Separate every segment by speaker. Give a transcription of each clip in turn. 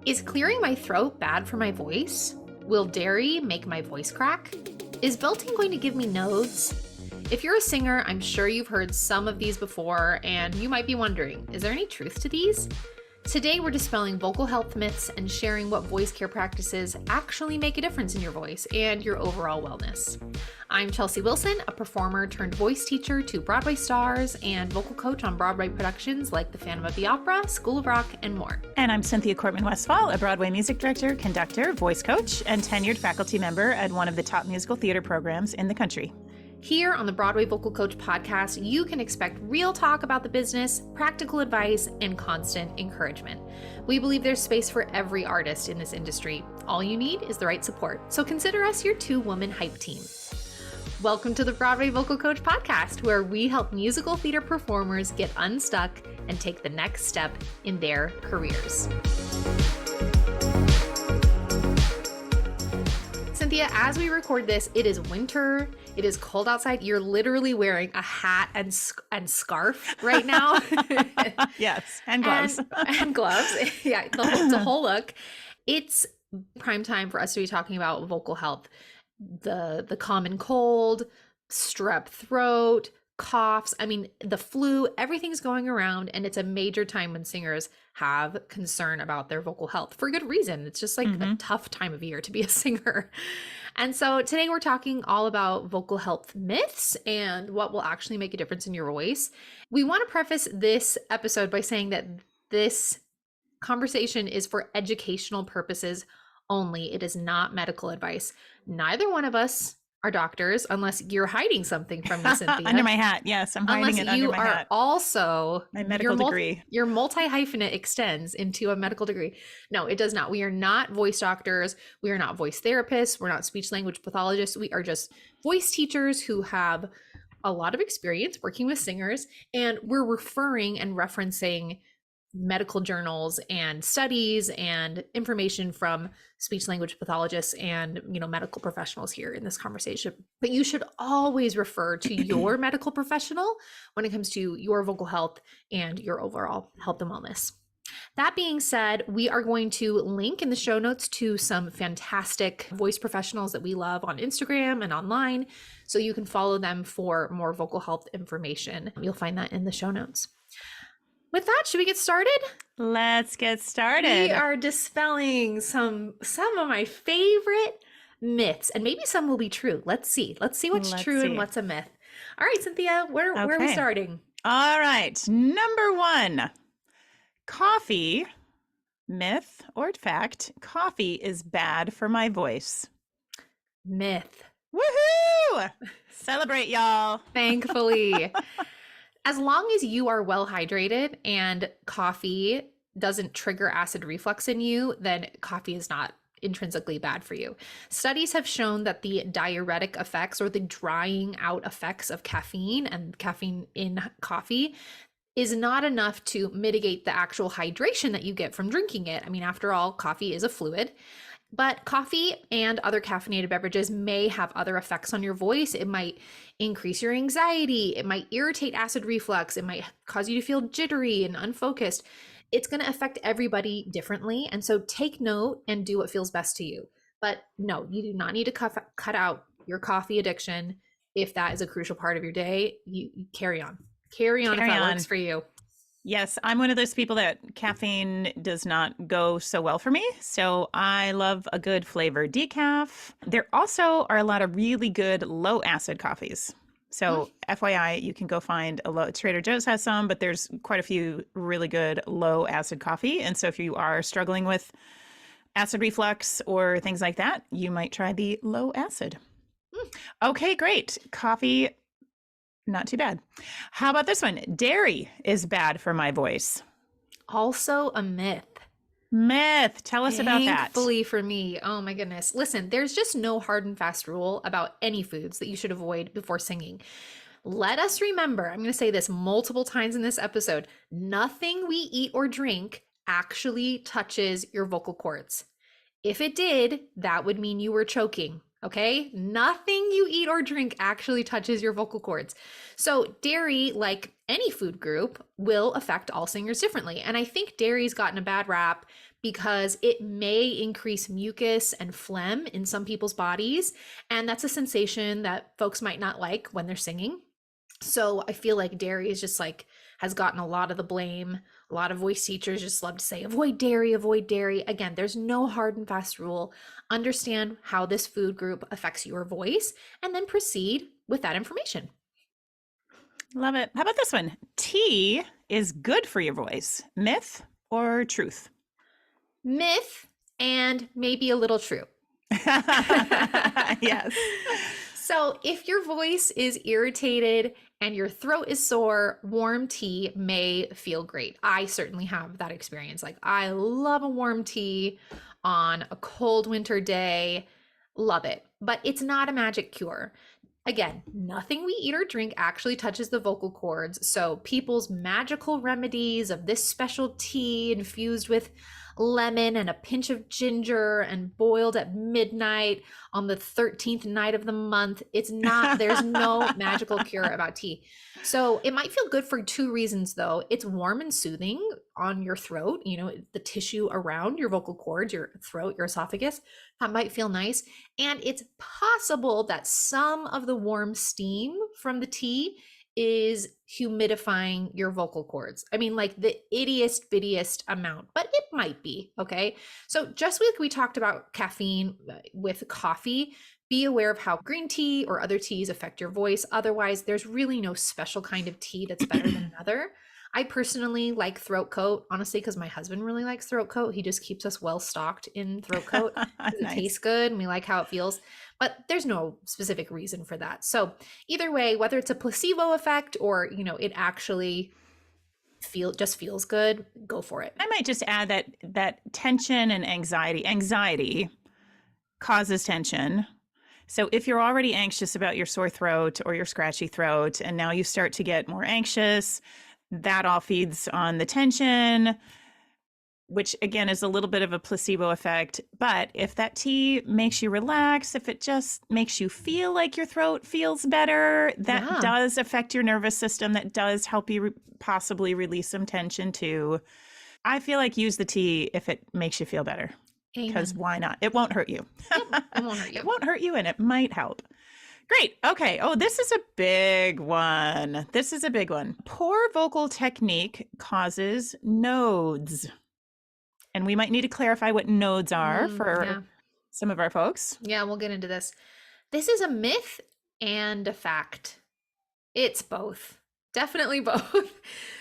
Speaker 1: Is clearing my throat bad for my voice? Will dairy make my voice crack? Is belting going to give me nodes? If you're a singer, I'm sure you've heard some of these before, and you might be wondering, is there any truth to these? Today, we're dispelling vocal health myths and sharing what voice care practices actually make a difference in your voice and your overall wellness. I'm Chelsea Wilson, a performer turned voice teacher to Broadway stars and vocal coach on Broadway productions like The Phantom of the Opera, School of Rock, and more.
Speaker 2: And I'm Cynthia Cortman-Westfall, a Broadway music director, conductor, voice coach, and tenured faculty member at one of the top musical theater programs in the country.
Speaker 1: Here on the Broadway Vocal Coach podcast, you can expect real talk about the business, practical advice, and constant encouragement. We believe there's space for every artist in this industry. All you need is the right support. So consider us your two-woman hype team. Welcome to the Broadway Vocal Coach podcast, where we help musical theater performers get unstuck and take the next step in their careers. Cynthia, as we record this, it is winter. It is cold outside. You're literally wearing a hat and scarf right now.
Speaker 2: Yes, and gloves.
Speaker 1: And gloves. Yeah, the whole look. It's prime time for us to be talking about vocal health. The common cold, strep throat, coughs, the flu, everything's going around, and it's a major time when singers have concern about their vocal health for good reason. It's just like a tough time of year to be a singer. And so today we're talking all about vocal health myths and what will actually make a difference in your voice. We want to preface this episode by saying that this conversation is for educational purposes only. It is not medical advice. Neither one of us are doctors, unless you're hiding something from me, Cynthia.
Speaker 2: Under my hat. Yes, I'm hiding it under my hat.
Speaker 1: Unless you are also
Speaker 2: my medical degree.
Speaker 1: Your multi-hyphenate extends into a medical degree. No, it does not. We are not voice doctors. We are not voice therapists. We're not speech language pathologists. We are just voice teachers who have a lot of experience working with singers, and we're referring and referencing medical journals and studies and information from speech language pathologists and medical professionals here in this conversation. But you should always refer to your medical professional when it comes to your vocal health and your overall health and wellness. That being said, we are going to link in the show notes to some fantastic voice professionals that we love on Instagram and online, so you can follow them for more vocal health information. You'll find that in the show notes. With that, should we get started?
Speaker 2: Let's get started.
Speaker 1: We are dispelling some of my favorite myths, and maybe some will be true. Let's see what's true and what's a myth. All right, Cynthia, where are we starting?
Speaker 2: All right, number one, coffee, myth or fact, coffee is bad for my voice.
Speaker 1: Myth.
Speaker 2: Woohoo! Celebrate, y'all.
Speaker 1: Thankfully. As long as you are well hydrated and coffee doesn't trigger acid reflux in you, then coffee is not intrinsically bad for you. Studies have shown that the diuretic effects or the drying out effects of caffeine and caffeine in coffee is not enough to mitigate the actual hydration that you get from drinking it. After all, coffee is a fluid. But coffee and other caffeinated beverages may have other effects on your voice. It might increase your anxiety. It might irritate acid reflux. It might cause you to feel jittery and unfocused. It's going to affect everybody differently. And so take note and do what feels best to you. But no, you do not need to cut out your coffee addiction. If that is a crucial part of your day, you carry on. Carry on if that works for you.
Speaker 2: Yes, I'm one of those people that caffeine does not go so well for me. So I love a good flavored decaf. There also are a lot of really good low acid coffees. So FYI, you can go find Trader Joe's has some, but there's quite a few really good low acid coffee. And so if you are struggling with acid reflux or things like that, you might try the low acid. Okay, great. Coffee, not too bad. How about this one? Dairy is bad for my voice.
Speaker 1: Also a myth.
Speaker 2: Myth. Tell us about that.
Speaker 1: Thankfully for me. Oh my goodness. Listen, there's just no hard and fast rule about any foods that you should avoid before singing. Let us remember, I'm going to say this multiple times in this episode, nothing we eat or drink actually touches your vocal cords. If it did, that would mean you were choking. Okay, nothing you eat or drink actually touches your vocal cords. So, dairy, like any food group, will affect all singers differently. And I think dairy's gotten a bad rap because it may increase mucus and phlegm in some people's bodies. And that's a sensation that folks might not like when they're singing. So I feel like dairy is just like has gotten a lot of the blame. A lot of voice teachers just love to say, avoid dairy, avoid dairy. Again, there's no hard and fast rule. Understand how this food group affects your voice and then proceed with that information.
Speaker 2: Love it. How about this one? Tea is good for your voice. Myth or truth?
Speaker 1: Myth and maybe a little true.
Speaker 2: Yes.
Speaker 1: So, if your voice is irritated and your throat is sore, warm tea may feel great. I certainly have that experience. Like, I love a warm tea on a cold winter day. Love it. But it's not a magic cure. Again, nothing we eat or drink actually touches the vocal cords. So, people's magical remedies of this special tea infused with lemon and a pinch of ginger and boiled at midnight on the 13th night of the month. It's not, there's no magical cure about tea. So it might feel good for two reasons though. It's warm and soothing on your throat, you know, the tissue around your vocal cords, your throat, your esophagus, that might feel nice. And it's possible that some of the warm steam from the tea is humidifying your vocal cords. I mean, like the ittiest bittiest amount, but it might be. Okay. So, just like we talked about caffeine with coffee, be aware of how green tea or other teas affect your voice. Otherwise, there's really no special kind of tea that's better than another. I personally like throat coat, honestly, because my husband really likes throat coat. He just keeps us well stocked in throat coat because it
Speaker 2: Nice.
Speaker 1: tastes good and we like how it feels. But there's no specific reason for that. So either way, whether it's a placebo effect or, you know, it actually just feels good, go for it.
Speaker 2: I might just add that tension and anxiety causes tension. So if you're already anxious about your sore throat or your scratchy throat, and now you start to get more anxious, that all feeds on the tension, which again is a little bit of a placebo effect. But if that tea makes you relax, if it just makes you feel like your throat feels better, that
Speaker 1: Yeah.
Speaker 2: does affect your nervous system. That does help you possibly release some tension too. I feel like use the tea if it makes you feel better. Because
Speaker 1: Amen.
Speaker 2: why not? It won't hurt you.
Speaker 1: Yep, it won't hurt
Speaker 2: It
Speaker 1: you.
Speaker 2: won't hurt you and it might help. Great. Okay. Oh, this is a big one. This is a big one. Poor vocal technique causes nodes. And we might need to clarify what nodes are for
Speaker 1: Yeah.
Speaker 2: some of our folks.
Speaker 1: Yeah, we'll get into this. This is a myth and a fact. It's both. Definitely both.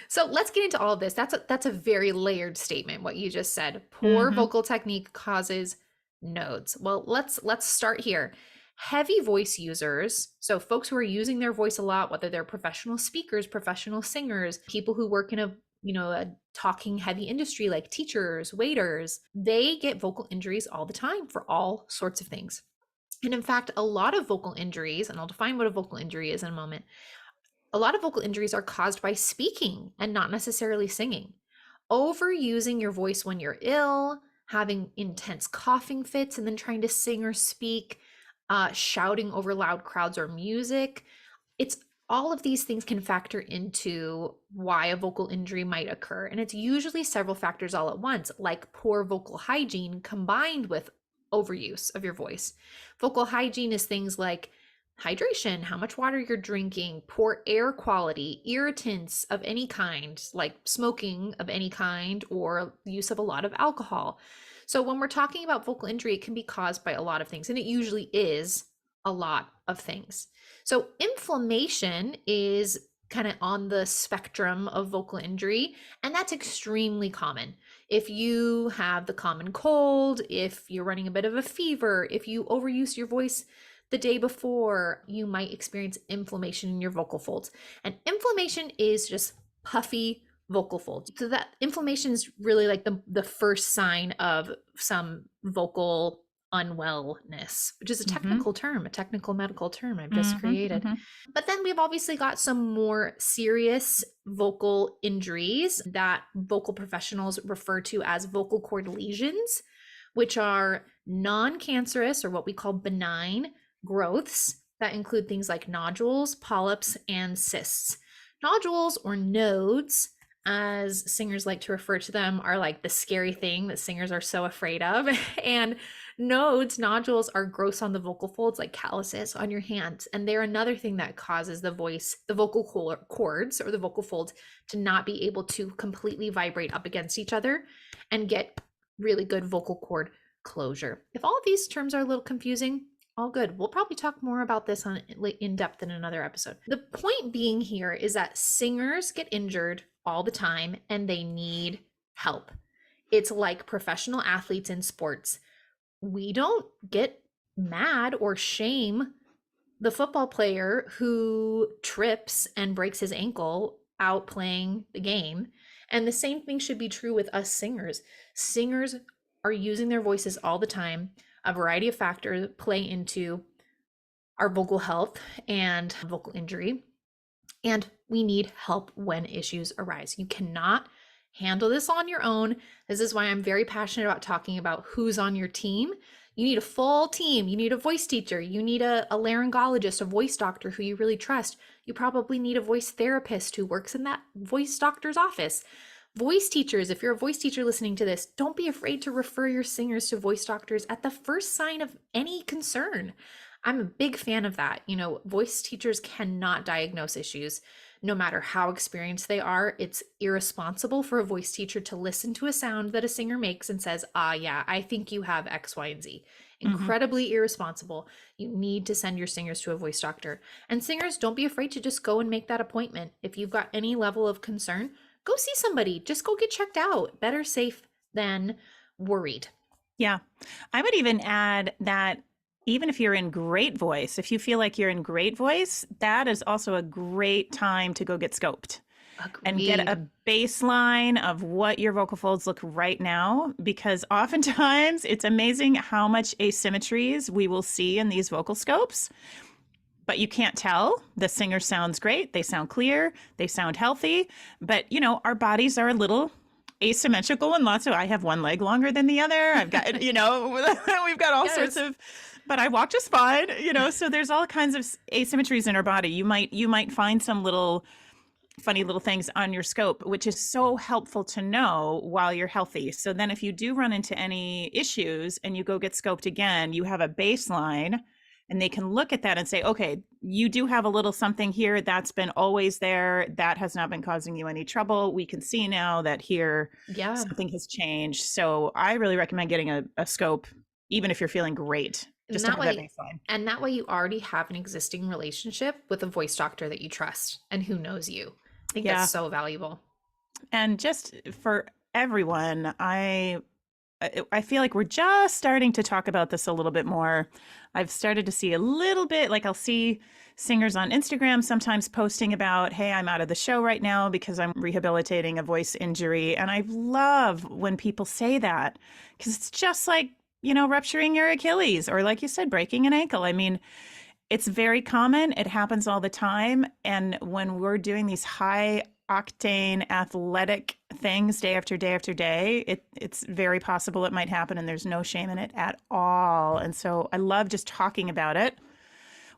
Speaker 1: So let's get into all of this. That's a very layered statement what you just said. Poor
Speaker 2: Mhm.
Speaker 1: vocal technique causes nodes. Well, let's start here. Heavy voice users, so folks who are using their voice a lot, whether they're professional speakers, professional singers, people who work in a talking heavy industry like teachers, waiters, they get vocal injuries all the time for all sorts of things. And in fact, a lot of vocal injuries, and I'll define what a vocal injury is in a moment, a lot of vocal injuries are caused by speaking and not necessarily singing. Overusing your voice when you're ill, having intense coughing fits, and then trying to sing or speak, shouting over loud crowds or music. It's all of these things can factor into why a vocal injury might occur. And it's usually several factors all at once, like poor vocal hygiene combined with overuse of your voice. Vocal hygiene is things like hydration, how much water you're drinking, poor air quality, irritants of any kind, like smoking of any kind, or use of a lot of alcohol. So when we're talking about vocal injury, it can be caused by a lot of things, and it usually is a lot of things. So inflammation is kind of on the spectrum of vocal injury, and that's extremely common. If you have the common cold, if you're running a bit of a fever, if you overuse your voice the day before, you might experience inflammation in your vocal folds. And inflammation is just puffy vocal folds. So that inflammation is really like the first sign of some vocal unwellness, which is a technical term, a technical medical term I've just created. But then we've obviously got some more serious vocal injuries that vocal professionals refer to as vocal cord lesions, which are non-cancerous or what we call benign growths that include things like nodules, polyps, and cysts. Nodules or nodes, as singers like to refer to them, are like the scary thing that singers are so afraid of. And nodules are growths on the vocal folds like calluses on your hands. And they're another thing that causes the vocal cords or the vocal folds to not be able to completely vibrate up against each other and get really good vocal cord closure. If all of these terms are a little confusing, all good. We'll probably talk more about this in depth in another episode. The point being here is that singers get injured all the time and they need help. It's like professional athletes in sports. We don't get mad or shame the football player who trips and breaks his ankle out playing the game. And the same thing should be true with us singers. Singers are using their voices all the time. A variety of factors play into our vocal health and vocal injury. And we need help when issues arise. You cannot handle this on your own. This is why I'm very passionate about talking about who's on your team. You need a full team. You need a voice teacher. You need a laryngologist, a voice doctor who you really trust. You probably need a voice therapist who works in that voice doctor's office. Voice teachers, if you're a voice teacher listening to this, don't be afraid to refer your singers to voice doctors at the first sign of any concern. I'm a big fan of that. Voice teachers cannot diagnose issues. No matter how experienced they are, it's irresponsible for a voice teacher to listen to a sound that a singer makes and says, yeah, I think you have X, Y, and Z. Incredibly irresponsible. You need to send your singers to a voice doctor. And singers, don't be afraid to just go and make that appointment. If you've got any level of concern, go see somebody. Just go get checked out. Better safe than worried.
Speaker 2: Yeah. I would even add that even if you're in great voice, if you feel like you're in great voice, that is also a great time to go get scoped.
Speaker 1: Agreed.
Speaker 2: And get a baseline of what your vocal folds look right now, because oftentimes it's amazing how much asymmetries we will see in these vocal scopes. But you can't tell. The singer sounds great. They sound clear. They sound healthy. But, our bodies are a little asymmetrical and lots of, I have one leg longer than the other. I've got, we've got all sorts of, but I walk just fine, so there's all kinds of asymmetries in our body. You might find some funny little things on your scope, which is so helpful to know while you're healthy. So then if you do run into any issues and you go get scoped again, you have a baseline. And they can look at that and say, okay, you do have a little something here that's been always there. That has not been causing you any trouble. We can see now that here something has changed. So I really recommend getting a scope, even if you're feeling great, just to have that baseline.
Speaker 1: And that way you already have an existing relationship with a voice doctor that you trust and who knows you. I think that's so valuable.
Speaker 2: And just for everyone, I feel like we're just starting to talk about this a little bit more. I've started to see a little bit, like I'll see singers on Instagram sometimes posting about, hey, I'm out of the show right now because I'm rehabilitating a voice injury. And I love when people say that, because it's just like, rupturing your Achilles or, like you said, breaking an ankle. I mean, it's very common. It happens all the time. And when we're doing these high octane athletic things day after day after day, it's very possible it might happen, and there's no shame in it at all. And so I love just talking about it.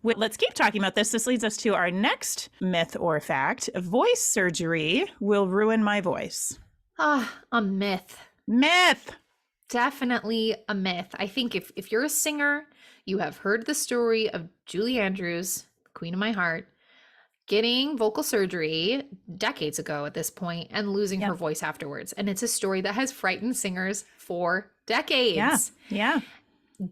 Speaker 2: Let's keep talking about this. This leads us to our next myth or fact. Voice surgery will ruin my voice.
Speaker 1: A myth.
Speaker 2: Myth.
Speaker 1: Definitely a myth. I think if you're a singer, you have heard the story of Julie Andrews, Queen of My Heart, getting vocal surgery decades ago at this point and losing her voice afterwards. And it's a story that has frightened singers for decades.
Speaker 2: Yeah.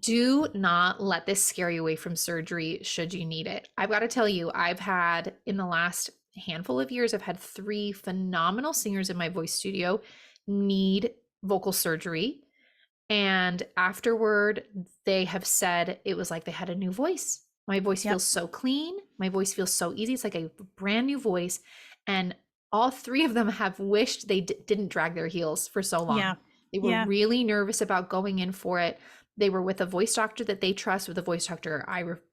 Speaker 1: Do not let this scare you away from surgery should you need it. I've got to tell you, I've had, in the last handful of years, I've had 3 phenomenal singers in my voice studio need vocal surgery. And afterward, they have said it was like they had a new voice. My voice feels so clean. My voice feels so easy. It's like a brand new voice. And all 3 of them have wished they didn't drag their heels for so long. Yeah. They were really nervous about going in for it. They were with a voice doctor that they trust, with a voice doctor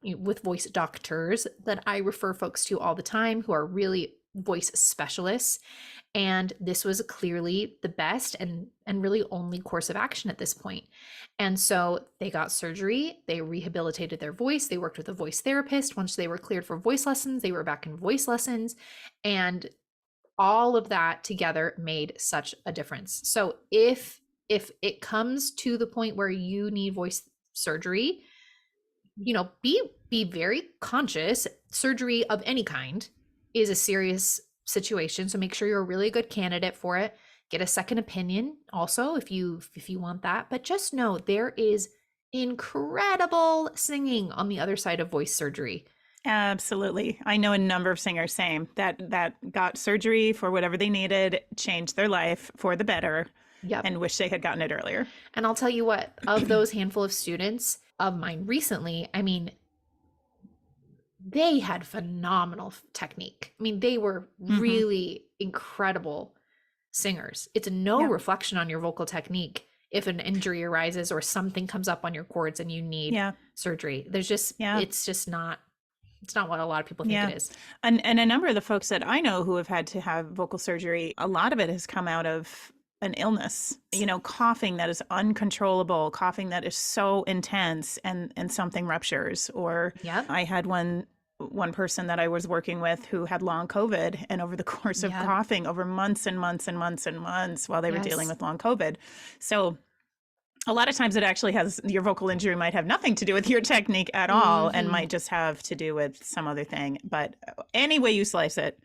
Speaker 1: with voice doctors that I refer folks to all the time who are really voice specialists. And this was clearly the best and really only course of action at this point. And so they got surgery, they rehabilitated their voice, they worked with a voice therapist. Once they were cleared for voice lessons, they were back in voice lessons. And all of that together made such a difference. So if it comes to the point where you need voice surgery, be very conscious. Surgery of any kind is a serious situation, so make sure you're a really good candidate for it. Get a second opinion also if you want that, but just know there is incredible singing on the other side of voice surgery.
Speaker 2: Absolutely. I know a number of singers, same, that got surgery for whatever they needed, changed their life for the better,
Speaker 1: Yep.
Speaker 2: and wish they had gotten it earlier.
Speaker 1: And I'll tell you what, of those handful of students of mine recently, I mean, they had phenomenal technique. I mean, they were really incredible singers. It's no
Speaker 2: Yeah.
Speaker 1: reflection on your vocal technique if an injury arises or something comes up on your cords and you need
Speaker 2: Yeah.
Speaker 1: surgery. There's just
Speaker 2: Yeah.
Speaker 1: it's not what a lot of people think
Speaker 2: Yeah.
Speaker 1: it is.
Speaker 2: And a number of the folks that I know who have had to have vocal surgery, a lot of it has come out of an illness, coughing that is uncontrollable, coughing that is so intense and something ruptures. Or
Speaker 1: Yep.
Speaker 2: I had one person that I was working with who had long COVID, and over the course of
Speaker 1: Yep.
Speaker 2: coughing over months and months and months and months while they were dealing
Speaker 1: Yes.
Speaker 2: with long COVID. So a lot of times it actually has, your vocal injury might have nothing to do with your technique at all and might just have to do with some other thing. But any way you slice it,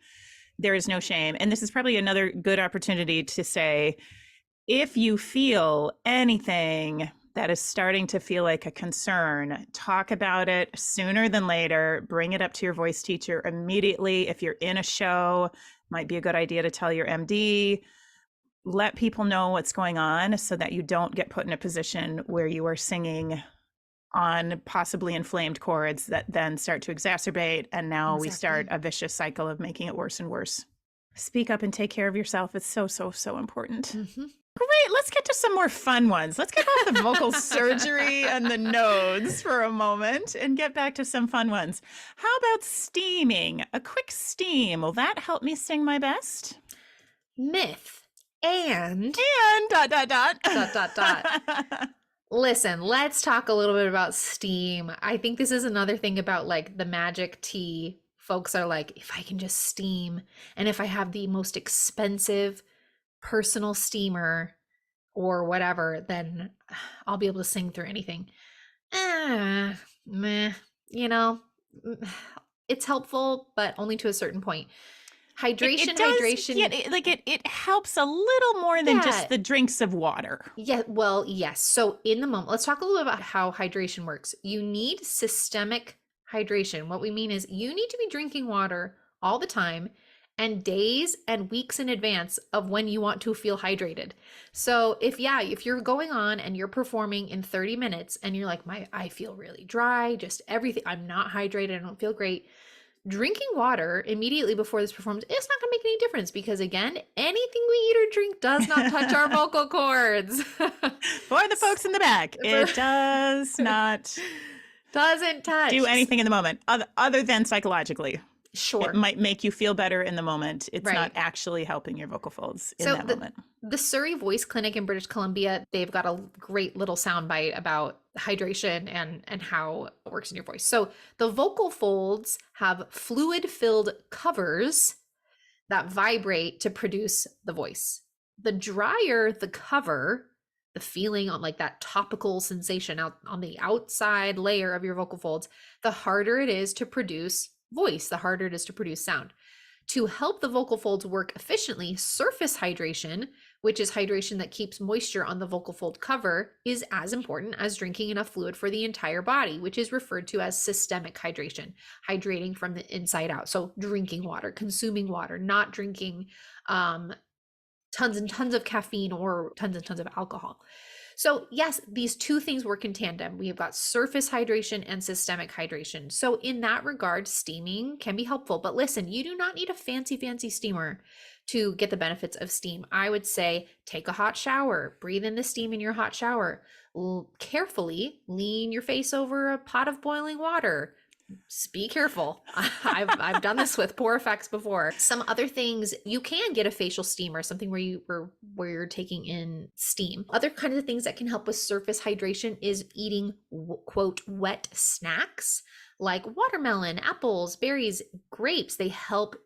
Speaker 2: there is no shame. And this is probably another good opportunity to say, if you feel anything that is starting to feel like a concern, talk about it sooner than later. Bring it up to your voice teacher immediately. If you're in a show, might be a good idea to tell your MD. Let people know what's going on so that you don't get put in a position where you are singing on possibly inflamed chords that then start to exacerbate. And now we start a vicious cycle of making it worse and worse. Speak up and take care of yourself. It's so, so, so important. Great. Let's get to some more fun ones. Let's get off the vocal surgery and the nodes for a moment and get back to some fun ones. How about steaming? A quick steam. Will that help me sing my best?
Speaker 1: Myth and
Speaker 2: dot, dot, dot.
Speaker 1: dot, dot, dot. Listen, let's talk a little bit about steam. I think this is another thing about like the magic tea. Folks are like, if I can just steam, and if I have the most expensive personal steamer or whatever, then I'll be able to sing through anything. Meh, it's helpful, but only to a certain point. Hydration.
Speaker 2: Yeah, it helps a little more than just the drinks of water.
Speaker 1: Yeah, well, yes. So in the moment, let's talk a little bit about how hydration works. You need systemic hydration. What we mean is you need to be drinking water all the time and days and weeks in advance of when you want to feel hydrated. So if you're going on and you're performing in 30 minutes and you're like, I feel really dry, just everything, I'm not hydrated, I don't feel great. Drinking water immediately before this performance, it's not going to make any difference because, again, anything we eat or drink does not touch our vocal cords.
Speaker 2: For the folks in the back, it does not
Speaker 1: doesn't touch.
Speaker 2: Do anything in the moment other than psychologically.
Speaker 1: Sure.
Speaker 2: It might make you feel better in the moment. It's not actually helping your vocal folds in that moment.
Speaker 1: The Surrey Voice Clinic in British Columbia, they've got a great little soundbite about hydration and how it works in your voice. So the vocal folds have fluid-filled covers that vibrate to produce the voice. The drier the cover, the feeling on like that topical sensation out on the outside layer of your vocal folds, the harder it is to produce voice, the harder it is to produce sound. To help the vocal folds work efficiently, surface hydration, which is hydration that keeps moisture on the vocal fold cover, is as important as drinking enough fluid for the entire body, which is referred to as systemic hydration, hydrating from the inside out. So drinking water, consuming water, not drinking tons and tons of caffeine or tons and tons of alcohol. So yes, these two things work in tandem. We have got surface hydration and systemic hydration. So in that regard, steaming can be helpful. But listen, you do not need a fancy steamer to get the benefits of steam. I would say take a hot shower, breathe in the steam in your hot shower, carefully lean your face over a pot of boiling water. Just be careful. I've done this with poor effects before. Some other things, you can get a facial steamer, something where you're taking in steam. Other kinds of things that can help with surface hydration is eating quote wet snacks like watermelon, apples, berries, grapes. They help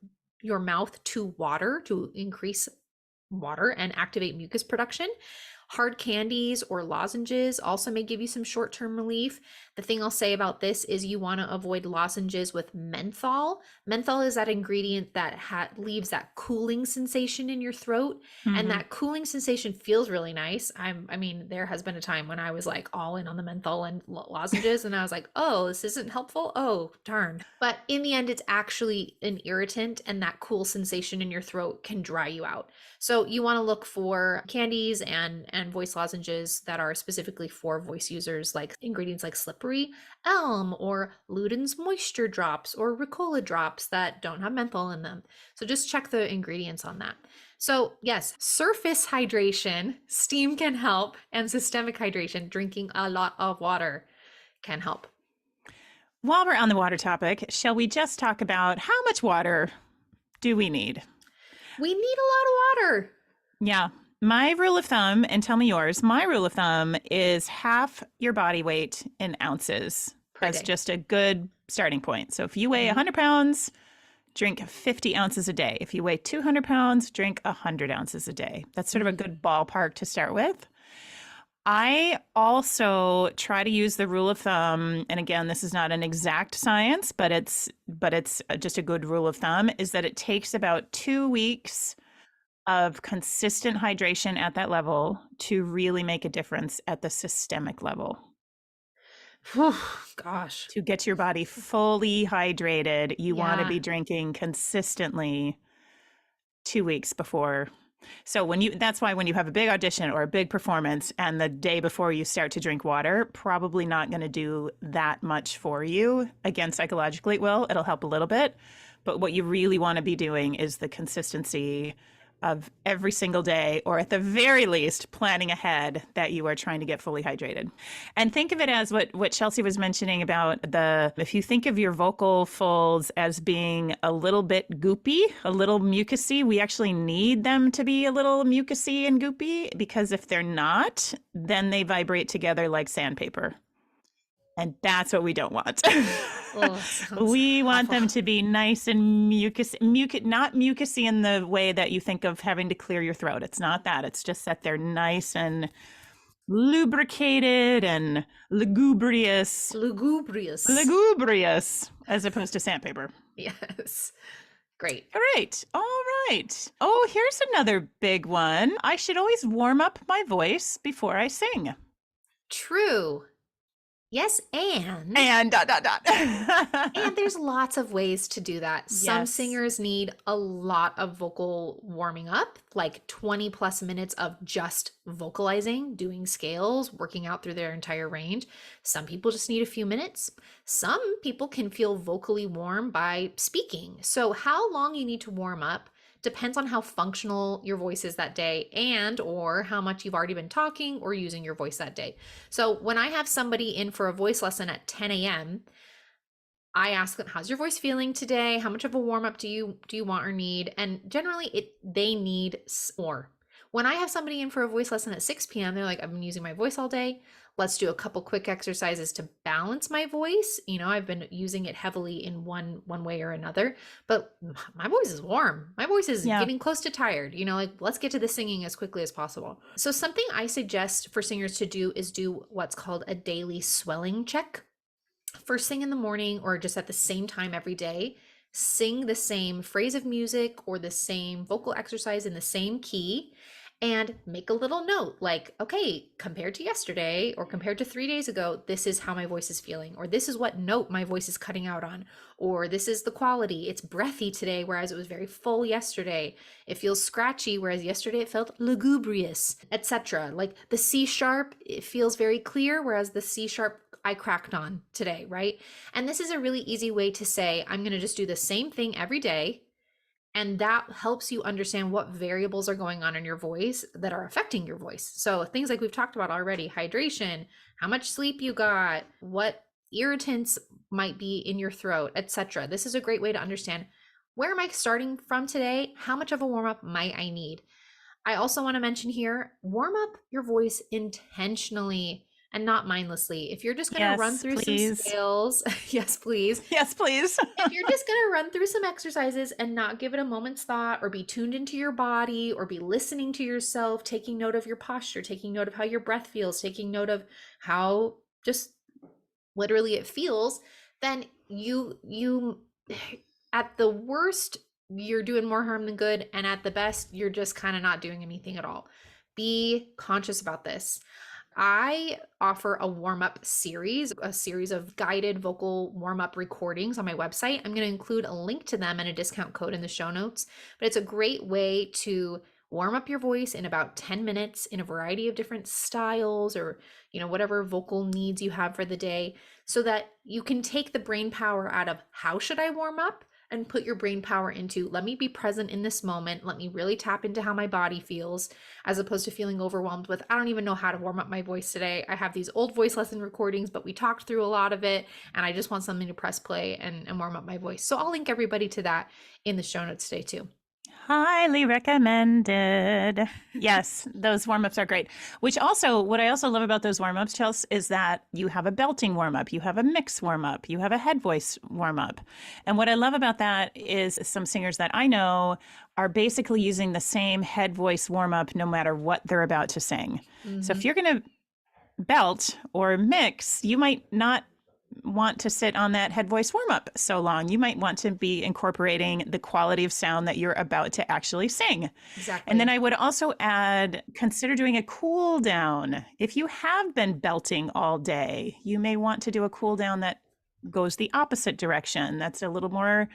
Speaker 1: your mouth to water, to increase water and activate mucus production. Hard candies or lozenges also may give you some short term relief. The thing I'll say about this is you want to avoid lozenges with menthol. Menthol is that ingredient that leaves that cooling sensation in your throat, and
Speaker 2: Mm-hmm.
Speaker 1: that cooling sensation feels really nice. I mean, there has been a time when I was like all in on the menthol and lozenges, and I was like, oh, this isn't helpful. Oh, darn. But in the end, it's actually an irritant, and that cool sensation in your throat can dry you out. So you want to look for candies and voice lozenges that are specifically for voice users, like ingredients like slippery elm or Luden's moisture drops or Ricola drops that don't have menthol in them. So just check the ingredients on that. So yes, surface hydration, steam can help, and systemic hydration, drinking a lot of water can help.
Speaker 2: While we're on the water topic, shall we just talk about how much water do we need?
Speaker 1: We need a lot of water.
Speaker 2: Yeah. My rule of thumb, and tell me yours, my rule of thumb is half your body weight in ounces
Speaker 1: Per
Speaker 2: as
Speaker 1: day.
Speaker 2: just a good starting point. So if you weigh
Speaker 1: Mhm.
Speaker 2: 100 pounds, drink 50 ounces a day. If you weigh 200 pounds, drink 100 ounces a day. That's sort of a
Speaker 1: Mhm.
Speaker 2: good ballpark to start with. I also try to use the rule of thumb, and again, this is not an exact science, but it's just a good rule of thumb, is that it takes about 2 weeks of consistent hydration at that level to really make a difference at the systemic level.
Speaker 1: Whew, gosh.
Speaker 2: To get your body fully hydrated, you want to
Speaker 1: Yeah.
Speaker 2: be drinking consistently 2 weeks before. So that's why when you have a big audition or a big performance and the day before you start to drink water, probably not going to do that much for you. Again, psychologically it will. It'll help a little bit. But what you really want to be doing is the consistency of every single day, or at the very least, planning ahead that you are trying to get fully hydrated. And think of it as what Chelsea was mentioning about if you think of your vocal folds as being a little bit goopy, a little mucusy, we actually need them to be a little mucusy and goopy, because if they're not, then they vibrate together like sandpaper. And that's what we don't want.
Speaker 1: Oh, sounds
Speaker 2: We want
Speaker 1: awful.
Speaker 2: them to be nice and not mucusy in the way that you think of having to clear your throat. It's not that. It's just that they're nice and lubricated and lugubrious,
Speaker 1: Lugubrious.
Speaker 2: lugubrious, as opposed to sandpaper.
Speaker 1: Yes. Great.
Speaker 2: All right. All right. Oh, here's another big one. I should always warm up my voice before I sing.
Speaker 1: True. Yes, and
Speaker 2: And dot, dot,
Speaker 1: and
Speaker 2: dot.
Speaker 1: there's lots of ways to do that. Some
Speaker 2: Yes.
Speaker 1: singers need a lot of vocal warming up, like 20 plus minutes of just vocalizing, doing scales, working out through their entire range. Some people just need a few minutes. Some people can feel vocally warm by speaking. So how long you need to warm up depends on how functional your voice is that day and or how much you've already been talking or using your voice that day. So when I have somebody in for a voice lesson at 10 a.m., I ask them, "How's your voice feeling today? How much of a warm up do you want or need?" And generally, they need more. When I have somebody in for a voice lesson at 6 p.m., they're like, "I've been using my voice all day. Let's do a couple quick exercises to balance my voice. I've been using it heavily in one way or another, but my voice is warm. My voice is
Speaker 2: Yeah.
Speaker 1: getting close to tired. Like let's get to the singing as quickly as possible." So something I suggest for singers to do is do what's called a daily swelling check first thing in the morning or just at the same time every day. Sing the same phrase of music or the same vocal exercise in the same key and make a little note like, okay, compared to yesterday or compared to 3 days ago, this is how my voice is feeling, or this is what note my voice is cutting out on, or this is the quality. It's breathy today, whereas it was very full yesterday. It feels scratchy, whereas yesterday it felt lugubrious, etc. Like the C sharp, it feels very clear, whereas the C sharp I cracked on today, right? And this is a really easy way to say, I'm going to just do the same thing every day. And that helps you understand what variables are going on in your voice that are affecting your voice. So things like we've talked about already, hydration, how much sleep you got, what irritants might be in your throat, etc. This is a great way to understand, where am I starting from today? How much of a warm up might I need? I also want to mention here, warm up your voice intentionally and not mindlessly. If you're just going to run
Speaker 2: Yes,
Speaker 1: through some
Speaker 2: please.
Speaker 1: scales, yes, please.
Speaker 2: Yes, please.
Speaker 1: If you're just going to run through some exercises and not give it a moment's thought, or be tuned into your body, or be listening to yourself, taking note of your posture, taking note of how your breath feels, taking note of how just literally it feels, then you at the worst, you're doing more harm than good, and at the best, you're just kind of not doing anything at all. Be conscious about this. I offer a warm up series, a series of guided vocal warm up recordings on my website. I'm going to include a link to them and a discount code in the show notes. But it's a great way to warm up your voice in about 10 minutes in a variety of different styles, or whatever vocal needs you have for the day, so that you can take the brain power out of how should I warm up and put your brain power into, let me be present in this moment, let me really tap into how my body feels, as opposed to feeling overwhelmed with, I don't even know how to warm up my voice today. I have these old voice lesson recordings, but we talked through a lot of it, and I just want something to press play and warm up my voice. So I'll link everybody to that in the show notes today too.
Speaker 2: Highly recommended. Yes, those warm-ups are great. What I also love about those warm-ups, Chelsea, is that you have a belting warm-up, you have a mix warm-up, you have a head voice warm-up. And what I love about that is some singers that I know are basically using the same head voice warm-up no matter what they're about to sing. So if you're going to belt or mix, you might not want to sit on that head voice warm up so long. You might want to be incorporating the quality of sound that you're about to actually sing.
Speaker 1: Exactly.
Speaker 2: And then I would also add, consider doing a cool down. If you have been belting all day, you may want to do a cool down that goes the opposite direction. That's a little more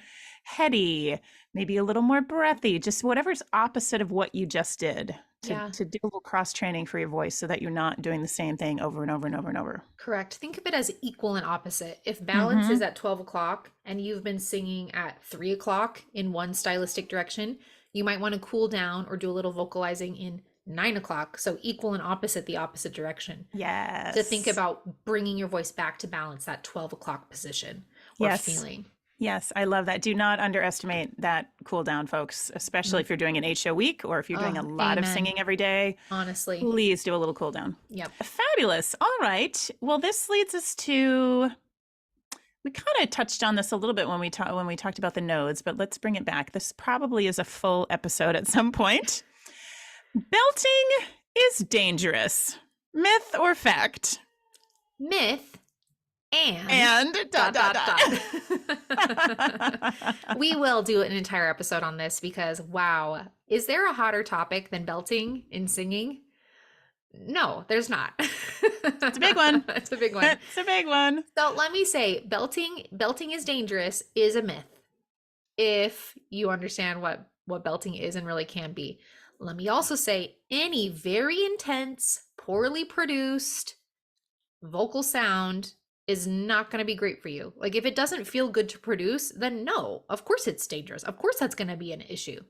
Speaker 2: heady, maybe a little more breathy, just whatever's opposite of what you just did. To do a little cross training for your voice so that you're not doing the same thing over and over and over and over.
Speaker 1: Correct. Think of it as equal and opposite. If balance is at 12 o'clock and you've been singing at 3 o'clock in one stylistic direction, you might want to cool down or do a little vocalizing in 9 o'clock. So equal and opposite, the opposite direction.
Speaker 2: Yes.
Speaker 1: To think about bringing your voice back to balance, that 12 o'clock position or feeling.
Speaker 2: Yes, I love that. Do not underestimate that cool down, folks, especially if you're doing an 8-show week or if you're doing a lot of singing every day.
Speaker 1: Honestly.
Speaker 2: Please do a little cool down.
Speaker 1: Yep.
Speaker 2: Fabulous. All right. Well, this leads us to, we kind of touched on this a little bit when we talked about the nodes, but let's bring it back. This probably is a full episode at some point. Belting is dangerous. Myth or fact?
Speaker 1: Myth.
Speaker 2: And dot, dot,
Speaker 1: dot. We will do an entire episode on this because, wow, is there a hotter topic than belting in singing? No, there's not.
Speaker 2: It's a big one.
Speaker 1: It's a big one.
Speaker 2: It's a big one.
Speaker 1: So let me say, belting is dangerous is a myth if you understand what belting is and really can be. Let me also say, any very intense, poorly produced vocal sound is not going to be great for you. Like, if it doesn't feel good to produce, then no, of course it's dangerous. Of course that's going to be an issue.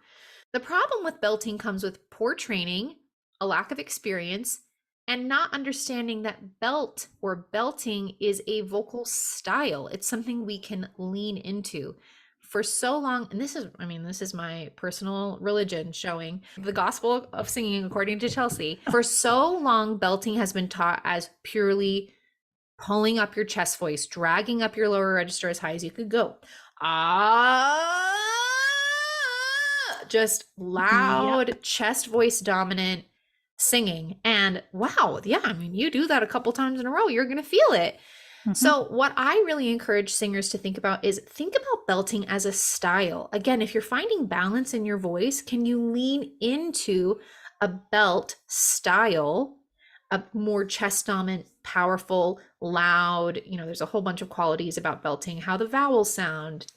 Speaker 1: The problem with belting comes with poor training, a lack of experience, and not understanding that belt or belting is a vocal style. It's something we can lean into. For so long, and this is my personal religion showing the gospel of singing according to Chelsea. For so long, belting has been taught as purely pulling up your chest voice, dragging up your lower register as high as you could go. Just loud chest voice dominant singing. And wow, yeah, you do that a couple times in a row, you're going to feel it. So what I really encourage singers to think about is think about belting as a style. Again, if you're finding balance in your voice, can you lean into a belt style, a more chest dominant, powerful, loud, there's a whole bunch of qualities about belting, how the vowels sound,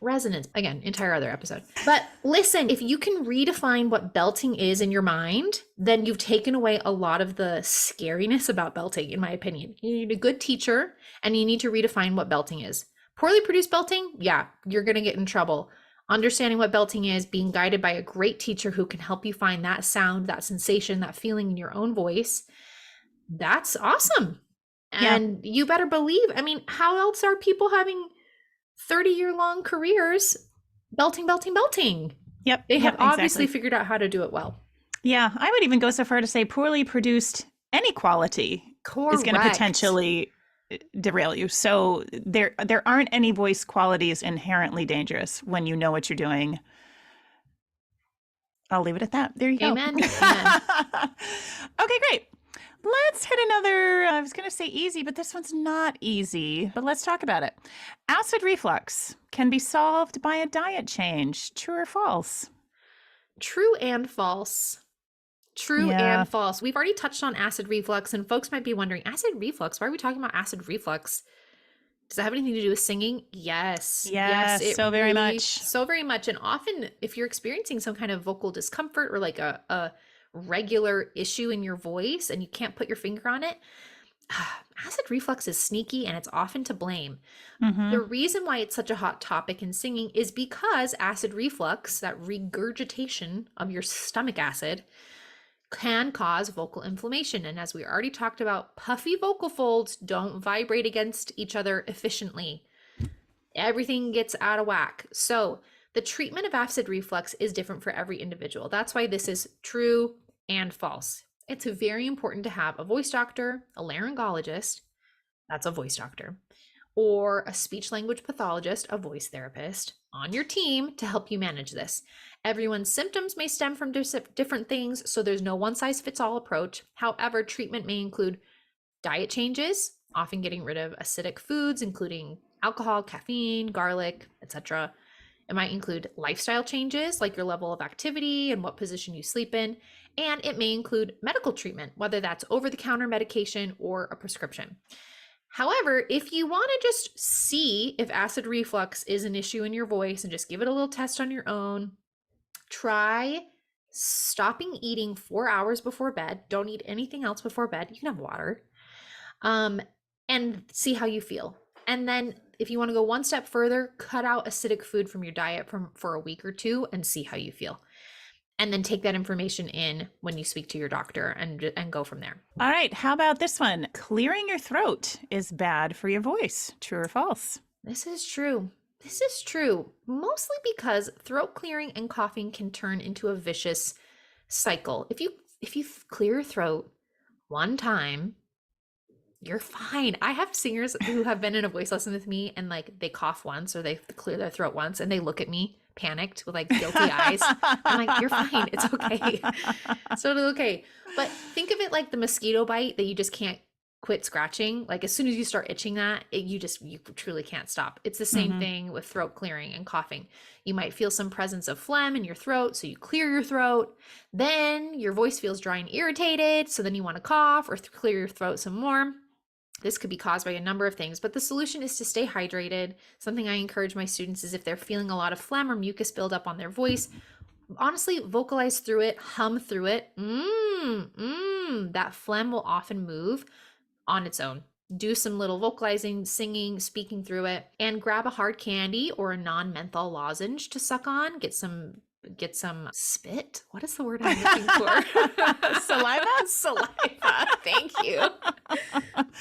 Speaker 1: resonance, again, entire other episode. But listen, if you can redefine what belting is in your mind, then you've taken away a lot of the scariness about belting, in my opinion. You need a good teacher and you need to redefine what belting is. Poorly produced belting, yeah, you're going to get in trouble. Understanding what belting is, being guided by a great teacher who can help you find that sound, that sensation, that feeling in your own voice, that's awesome.
Speaker 2: Yeah.
Speaker 1: And you better believe, I mean, how else are people having 30-year-long careers belting, belting, belting?
Speaker 2: Yep.
Speaker 1: They have
Speaker 2: Yep.
Speaker 1: obviously
Speaker 2: Exactly.
Speaker 1: figured out how to do it well.
Speaker 2: Yeah. I would even go so far to say poorly produced any quality is going to
Speaker 1: Correct.
Speaker 2: potentially derail you. So there aren't any voice qualities inherently dangerous when you know what you're doing. I'll leave it at that. There you go.
Speaker 1: Amen. Amen.
Speaker 2: Okay, great. Let's hit another, I was going to say easy, but this one's not easy, but let's talk about it. Acid reflux can be solved by a diet change. True or false?
Speaker 1: True and false. True
Speaker 2: Yeah.
Speaker 1: and false. We've already touched on acid reflux, and folks might be wondering, acid reflux? Why are we talking about acid reflux? Does that have anything to do with singing? Yes. Yes,
Speaker 2: Yes,
Speaker 1: it
Speaker 2: so very
Speaker 1: really,
Speaker 2: much.
Speaker 1: so very much. And often, if you're experiencing some kind of vocal discomfort or like a regular issue in your voice and you can't put your finger on it, acid reflux is sneaky and it's often to blame. The
Speaker 2: Mm-hmm.
Speaker 1: reason why it's such a hot topic in singing is because acid reflux, that regurgitation of your stomach acid, can cause vocal inflammation. And as we already talked about, puffy vocal folds don't vibrate against each other efficiently. Everything gets out of whack. So, the treatment of acid reflux is different for every individual. That's why this is true and false. It's very important to have a voice doctor, a laryngologist, that's a voice doctor, or a speech language pathologist, a voice therapist, on your team to help you manage this. Everyone's symptoms may stem from different things, so there's no one size fits all approach. However, treatment may include diet changes, often getting rid of acidic foods, including alcohol, caffeine, garlic, etc. It might include lifestyle changes, like your level of activity and what position you sleep in. And it may include medical treatment, whether that's over the counter medication or a prescription. However, if you want to just see if acid reflux is an issue in your voice and just give it a little test on your own, try stopping eating 4 hours before bed. Don't eat anything else before bed. You can have water. Um, and see how you feel. And then if you want to go one step further, cut out acidic food from your diet for a week or two and see how you feel. And then take that information in when you speak to your doctor and go from there.
Speaker 2: All right, how about this one? Clearing your throat is bad for your voice. True or false?
Speaker 1: This is true. This is true, mostly because throat clearing and coughing can turn into a vicious cycle. If you clear your throat one time, you're fine. I have singers who have been in a voice lesson with me and like they cough once or they clear their throat once and they look at me panicked with like guilty eyes. I'm like, you're fine. It's okay. It's totally okay. But think of it like the mosquito bite that you just can't quit scratching. Like as soon as you start itching that, you truly can't stop. It's the same
Speaker 2: Hmm.
Speaker 1: thing with throat clearing and coughing. You might feel some presence of phlegm in your throat, so you clear your throat. Then your voice feels dry and irritated, so then you want to cough or clear your throat some more. This could be caused by a number of things, but the solution is to stay hydrated. Something I encourage my students is if they're feeling a lot of phlegm or mucus buildup on their voice, honestly, vocalize through it, hum through it. That phlegm will often move on its own. Do some little vocalizing, singing, speaking through it, and grab a hard candy or a non-menthol lozenge to suck on. Get some spit. What is the word I'm looking for?
Speaker 2: Saliva?
Speaker 1: Saliva. Thank you.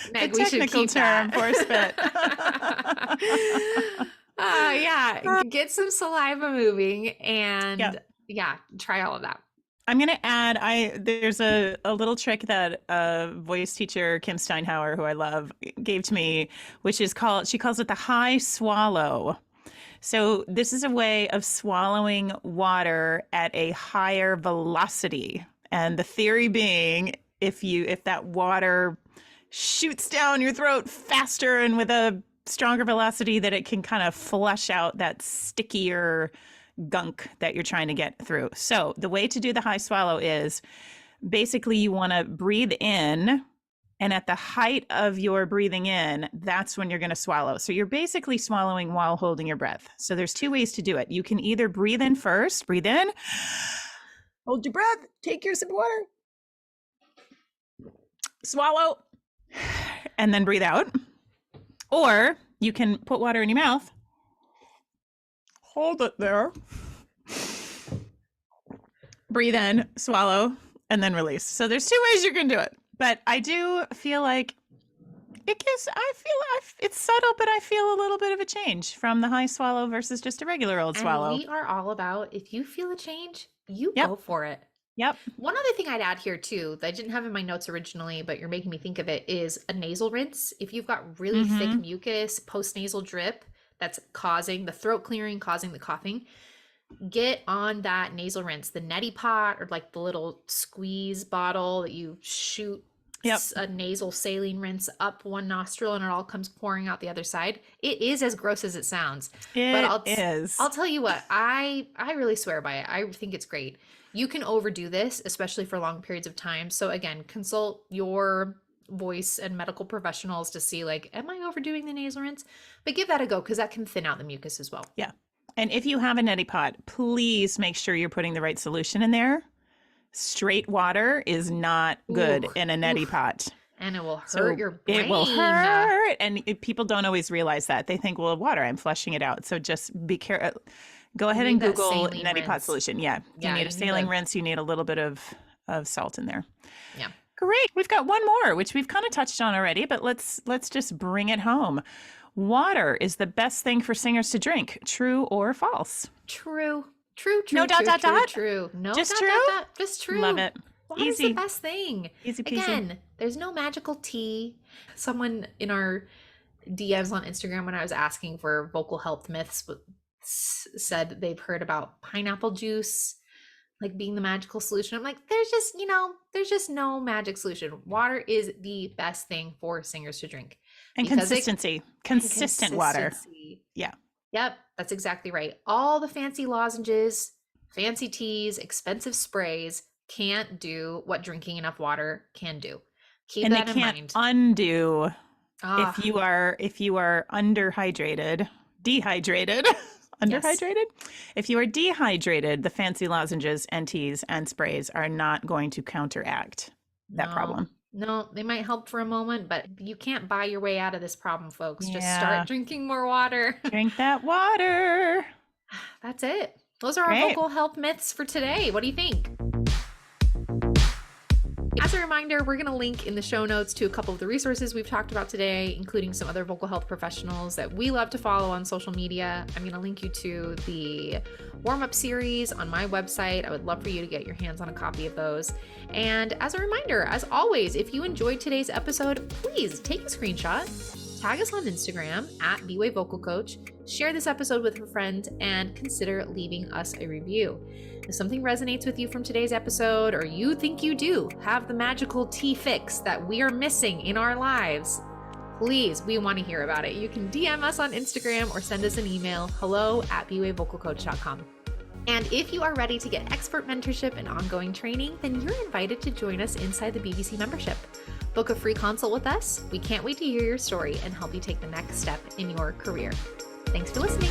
Speaker 2: The
Speaker 1: Meg, we should
Speaker 2: technical
Speaker 1: keep
Speaker 2: term
Speaker 1: that.
Speaker 2: for spit.
Speaker 1: Yeah, get some saliva moving
Speaker 2: Yeah.
Speaker 1: and yeah, try all of that.
Speaker 2: I'm gonna add there's a little trick that voice teacher Kim Steinhauer, who I love, gave to me, which is she calls it the high swallow. So this is a way of swallowing water at a higher velocity. And the theory being if that water shoots down your throat faster and with a stronger velocity, that it can kind of flush out that stickier gunk that you're trying to get through. So the way to do the high swallow is basically you want to breathe in, and at the height of your breathing in, that's when you're going to swallow. So you're basically swallowing while holding your breath. So there's two ways to do it. You can either breathe in first, breathe in, hold your breath, take your sip of water, swallow, and then breathe out. Or you can put water in your mouth, hold it there, breathe in, swallow, and then release. So there's two ways you can do it. But I do feel like it gives, it's subtle, but I feel a little bit of a change from the high swallow versus just a regular old
Speaker 1: And
Speaker 2: swallow.
Speaker 1: we are all about, if you feel a change, you
Speaker 2: Yep.
Speaker 1: go for it.
Speaker 2: Yep.
Speaker 1: One other thing I'd add here too, that I didn't have in my notes originally, but you're making me think of it, is a nasal rinse. If you've got really thick
Speaker 2: Mm-hmm.
Speaker 1: mucus, post-nasal drip that's causing the throat clearing, causing the coughing, get on that nasal rinse, the neti pot or like the little squeeze bottle that you shoot
Speaker 2: Yep.
Speaker 1: a nasal saline rinse up one nostril and it all comes pouring out the other side. It is as gross as it sounds. But
Speaker 2: It is.
Speaker 1: I'll tell you what, I really swear by it. I think it's great. You can overdo this, especially for long periods of time. So again, consult your voice and medical professionals to see like, am I overdoing the nasal rinse? But give that a go because that can thin out the mucus as well.
Speaker 2: Yeah. And if you have a neti pot, please make sure you're putting the right solution in there. Straight water is not good in a neti pot.
Speaker 1: And it will hurt your brain.
Speaker 2: It will hurt. And people don't always realize that. They think, well, water, I'm flushing it out. So just be careful. Go ahead and Google neti pot solution. Yeah. You need a saline rinse. You need a little bit of salt in there.
Speaker 1: Yeah.
Speaker 2: Great. We've got one more, which we've kind of touched on already, but let's just bring it home. Water is the best thing for singers to drink. True or false?
Speaker 1: True.
Speaker 2: No dot, dot, dot?
Speaker 1: True. No
Speaker 2: just
Speaker 1: dot,
Speaker 2: true?
Speaker 1: dot, dot. Just true.
Speaker 2: Love it.
Speaker 1: Water's the best thing.
Speaker 2: Easy peasy.
Speaker 1: Again, there's no magical tea. Someone in our DMs on Instagram when I was asking for vocal health myths said they've heard about pineapple juice like being the magical solution. I'm like, there's just no magic solution. Water is the best thing for singers to drink.
Speaker 2: And consistency. Consistent water. Yeah.
Speaker 1: Yep, that's exactly right. All the fancy lozenges, fancy teas, expensive sprays can't do what drinking enough water can do. Keep that in mind.
Speaker 2: And they can't undo if you are dehydrated. Underhydrated? Yes. If you are dehydrated, the fancy lozenges and teas and sprays are not going to counteract that problem.
Speaker 1: No, they might help for a moment, but you can't buy your way out of this problem, folks. Yeah. Just start drinking more water.
Speaker 2: Drink that water.
Speaker 1: That's it. Those are our vocal health myths for today. What do you think? As a reminder, we're going to link in the show notes to a couple of the resources we've talked about today, including some other vocal health professionals that we love to follow on social media. I'm going to link you to the warm-up series on my website. I would love for you to get your hands on a copy of those. And as a reminder, as always, if you enjoyed today's episode, please take a screenshot, tag us on Instagram at BWay Vocal Coach, share this episode with your friends, and consider leaving us a review. If something resonates with you from today's episode, or you think you do have the magical tea fix that we are missing in our lives, please, we want to hear about it. You can DM us on Instagram or send us an email, hello@bwayvocalcoach.com. And if you are ready to get expert mentorship and ongoing training, then you're invited to join us inside the BBC membership. Book a free consult with us. We can't wait to hear your story and help you take the next step in your career. Thanks for listening.